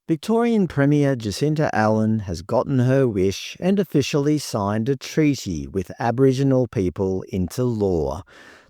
Victorian Premier Jacinta Allan has gotten her wish and officially signed a treaty with Aboriginal people into law.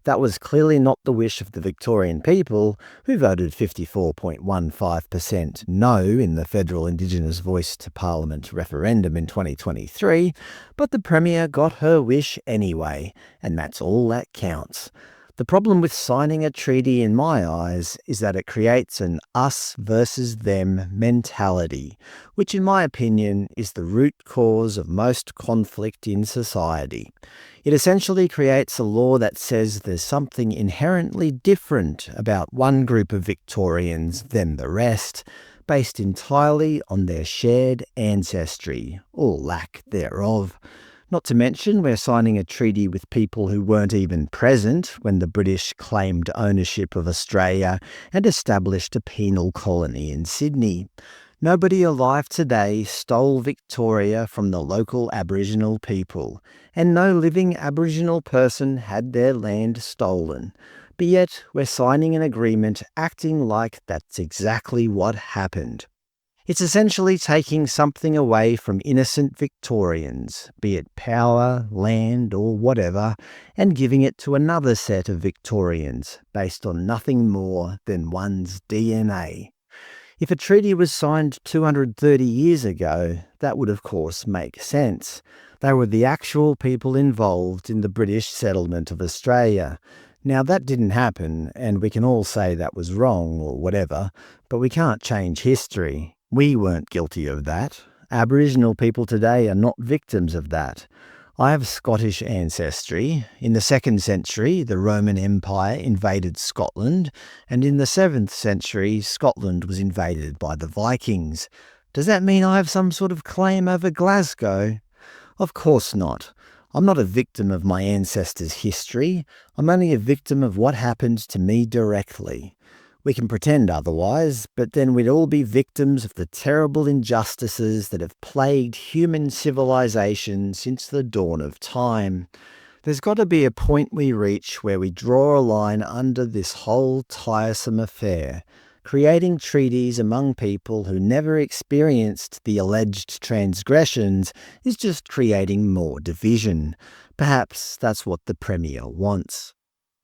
That was clearly not the wish of the Victorian people, who voted 54.15% no in the federal Indigenous Voice to Parliament referendum in 2023, but the Premier got her wish anyway, and that's all that counts. The problem with signing a treaty, in my eyes, is that it creates an us versus them mentality, which in my opinion is the root cause of most conflict in society. It essentially creates a law that says there's something inherently different about one group of Victorians than the rest, based entirely on their shared ancestry, or lack thereof. Not to mention, we're signing a treaty with people who weren't even present when the British claimed ownership of Australia and established a penal colony in Sydney. Nobody alive today stole Victoria from the local Aboriginal people, and no living Aboriginal person had their land stolen. But yet, we're signing an agreement acting like that's exactly what happened. It's essentially taking something away from innocent Victorians, be it power, land, or whatever, and giving it to another set of Victorians, based on nothing more than one's DNA. If a treaty was signed 230 years ago, that would of course make sense. They were the actual people involved in the British settlement of Australia. Now that didn't happen, and we can all say that was wrong or whatever, but we can't change history. We weren't guilty of that. Aboriginal people today are not victims of that. I have Scottish ancestry. In the 2nd century, the Roman Empire invaded Scotland, and in the 7th century, Scotland was invaded by the Vikings. Does that mean I have some sort of claim over Glasgow? Of course not. I'm not a victim of my ancestors' history. I'm only a victim of what happened to me directly. We can pretend otherwise, but then we'd all be victims of the terrible injustices that have plagued human civilization since the dawn of time. There's got to be a point we reach where we draw a line under this whole tiresome affair. Creating treaties among people who never experienced the alleged transgressions is just creating more division. Perhaps that's what the Premier wants.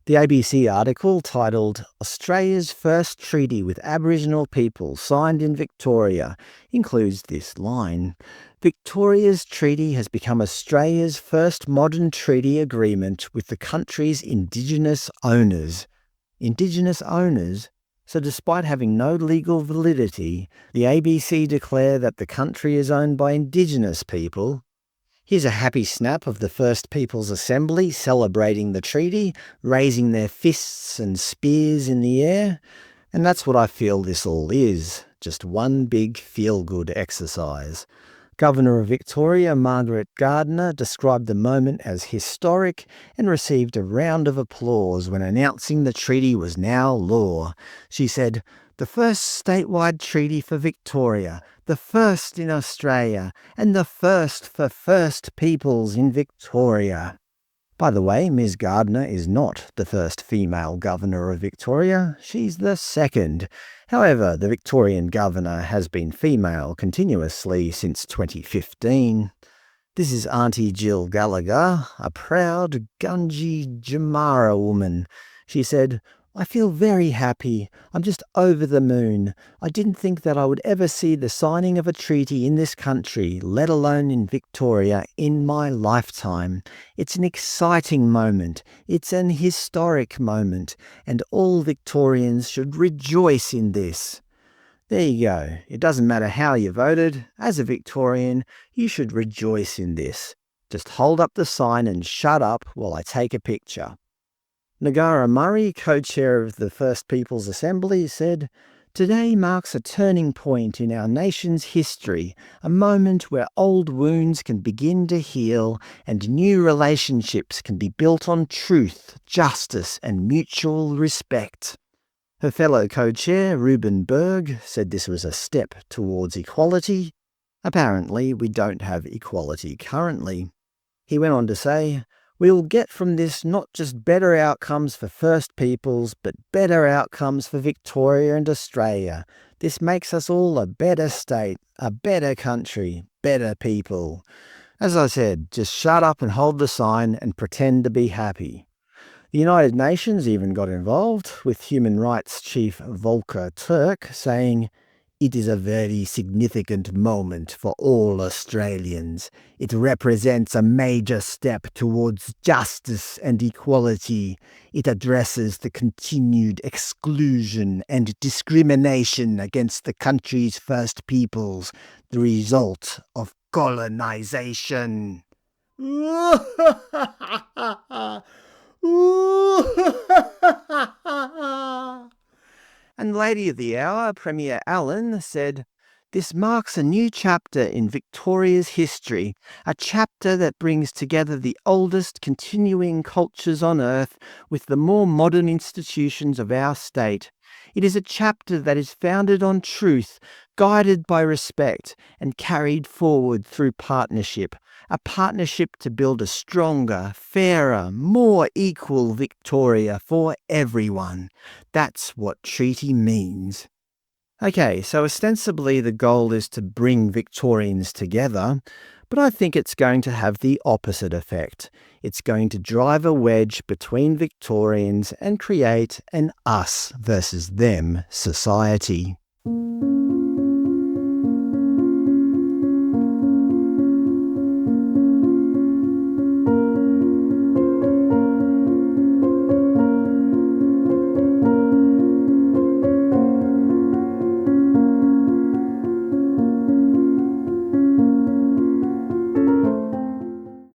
The ABC article titled "Australia's First Treaty with Aboriginal People Signed in Victoria" includes this line: "Victoria's treaty has become Australia's first modern treaty agreement with the country's Indigenous owners." Indigenous owners? So despite having no legal validity, the ABC declare that the country is owned by Indigenous people. Here's a happy snap of the First Peoples Assembly celebrating the treaty, raising their fists and spears in the air. And that's what I feel this all is, just one big feel-good exercise. Governor of Victoria, Margaret Gardner, described the moment as historic and received a round of applause when announcing the treaty was now law. She said, "The first statewide treaty for Victoria, the first in Australia, and the first for First Peoples in Victoria." By the way, Ms. Gardner is not the first female governor of Victoria, she's the second. However, the Victorian governor has been female continuously since 2015. This is Auntie Jill Gallagher, a proud Gundji Jamara woman. She said, "I feel very happy. I'm just over the moon. I didn't think that I would ever see the signing of a treaty in this country, let alone in Victoria, in my lifetime. It's an exciting moment. It's an historic moment, and all Victorians should rejoice in this." There you go. It doesn't matter how you voted. As a Victorian, you should rejoice in this. Just hold up the sign and shut up while I take a picture. Nagara Murray, co-chair of the First Peoples Assembly, said, "Today marks a turning point in our nation's history, a moment where old wounds can begin to heal and new relationships can be built on truth, justice and mutual respect." Her fellow co-chair, Ruben Berg, said this was a step towards equality. Apparently, we don't have equality currently. He went on to say, We'll get from this not just better outcomes for First Peoples, but better outcomes for Victoria and Australia. This makes us all a better state, a better country, better people. As I said, just shut up and hold the sign and pretend to be happy. The United Nations even got involved, with Human Rights Chief Volker Turk saying, "It is a very significant moment for all Australians. It represents a major step towards justice and equality. It addresses the continued exclusion and discrimination against the country's First Peoples, the result of colonisation." And Lady of the Hour, Premier Allan, said, "This marks a new chapter in Victoria's history, a chapter that brings together the oldest continuing cultures on earth with the more modern institutions of our state. It is a chapter that is founded on truth, guided by respect, and carried forward through partnership. A partnership to build a stronger, fairer, more equal Victoria for everyone. That's what treaty means." Okay, so ostensibly the goal is to bring Victorians together, but I think it's going to have the opposite effect. It's going to drive a wedge between Victorians and create an us versus them society.